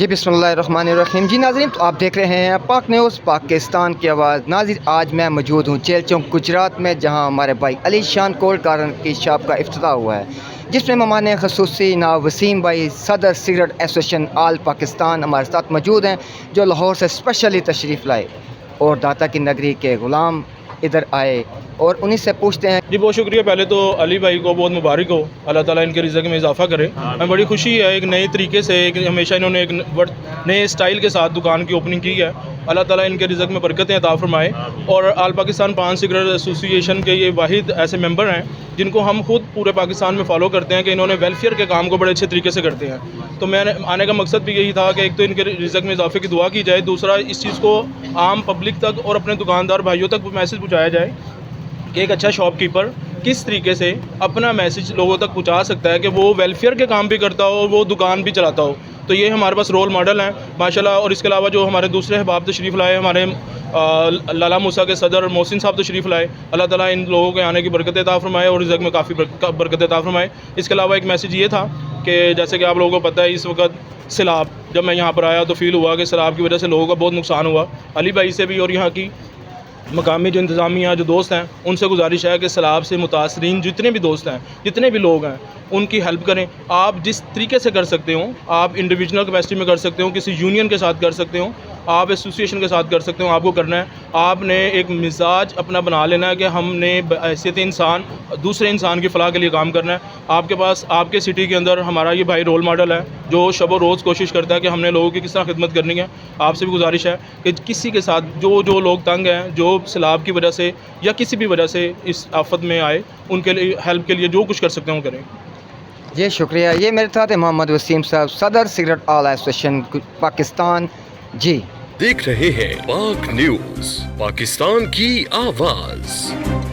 جی बिस्मिल्लाहिर्रहमानिर्रहीम। जी नाज़रीन, तो आप देख रहे हैं पाक न्यूज़ पाकिस्तान की आवाज़। नाज़रीन, आज मैं मौजूद हूँ चेल चौक गुजरात में, जहाँ हमारे भाई अली शान कोल्ड गार्डन की शॉप का इफ्तिताह हुआ है, जिसमें मेहमान खसूसी नाव वसीम भाई, सदर सिगरेट एसोसिएशन आल पाकिस्तान हमारे साथ मौजूद हैं, जो लाहौर से स्पेशली तशरीफ़ लाए और दाता की नगरी के ग़ुलाम इधर आए, और उन्हीं से पूछते हैं। जी बहुत शुक्रिया। पहले तो अली भाई को बहुत मुबारक हो, अल्लाह ताला इनके रिज़्क़ में इजाफ़ा करे। हमें बड़ी खुशी है, एक नए तरीके से हमेशा इन्होंने एक नए स्टाइल के साथ दुकान की ओपनिंग की है। अल्लाह ताला इनके रिज़्क़ में बरकतें अता फरमाए। और आल पाकिस्तान पान सिगरेट एसोसिएशन के ये वाहिद ऐसे मेंबर हैं जिनको हम खुद पूरे पाकिस्तान में फॉलो करते हैं कि इन्होंने वेलफेयर के काम को बड़े अच्छे तरीके से करते हैं। तो मैंने आने का मकसद भी यही था कि एक तो इनके रिज़्क़ में इजाफ़े की दुआ की जाए, दूसरा इस चीज़ को आम पब्लिक तक और अपने दुकानदार भाइयों तक मैसेज पहुँचाया जाए कि एक अच्छा शॉपकीपर किस तरीके से अपना मैसेज लोगों तक पहुंचा सकता है कि वो वेलफेयर के काम भी करता हो, वो दुकान भी चलाता हो। तो ये हमारे पास रोल मॉडल हैं माशाल्लाह। और इसके अलावा जो हमारे दूसरे अहबाब तशरीफ़ लाए, हमारे लाला मूसा के सदर मोहसिन साहब तशरीफ़ लाए, अल्लाह ताला इन लोगों के आने की बरकत अता फरमाए और रिज़्क़ में काफ़ी बरकत अता फरमाए। इसके अलावा एक मैसेज ये था कि जैसे कि आप लोगों को पता है, इस वक्त सैलाब, जब मैं यहाँ पर आया तो फ़ील हुआ कि सैलाब की वजह से लोगों का बहुत नुकसान हुआ। अली भाई से भी और यहाँ की मकामी जो इंतज़ामिया जो दोस्त हैं उनसे गुजारिश है कि सैलाब से मुतासरीन जितने भी दोस्त हैं, जितने भी लोग हैं, उनकी हेल्प करें। आप जिस तरीके से कर सकते हो, आप इंडिविजुअल कैपेसिटी में कर सकते हो, किसी यूनियन के साथ कर सकते हो, आप एसोसिएशन के साथ कर सकते हो। आपको करना है, आपने एक मिजाज अपना बना लेना है कि हमने हैसियत इंसान दूसरे इंसान की फ़लाह के लिए काम करना है। आपके पास आपके सिटी के अंदर हमारा ये भाई रोल मॉडल है जो शब रोज़ कोशिश करता है कि हमने लोगों की किस तरह खिदमत करनी है। आपसे भी गुजारिश है कि किसी के साथ जो लोग तंग हैं, जो सैलाब की वजह से या किसी भी वजह से इस आफत में आए, उनके लिए हेल्प के लिए जो कुछ कर सकते हैं वो करें। जी शुक्रिया। ये मेरे साथ है मोहम्मद वसीम साहब, सदर सिगरेट आल एसोसिएशन पाकिस्तान। जी देख रहे हैं पाक न्यूज़, पाकिस्तान की आवाज़।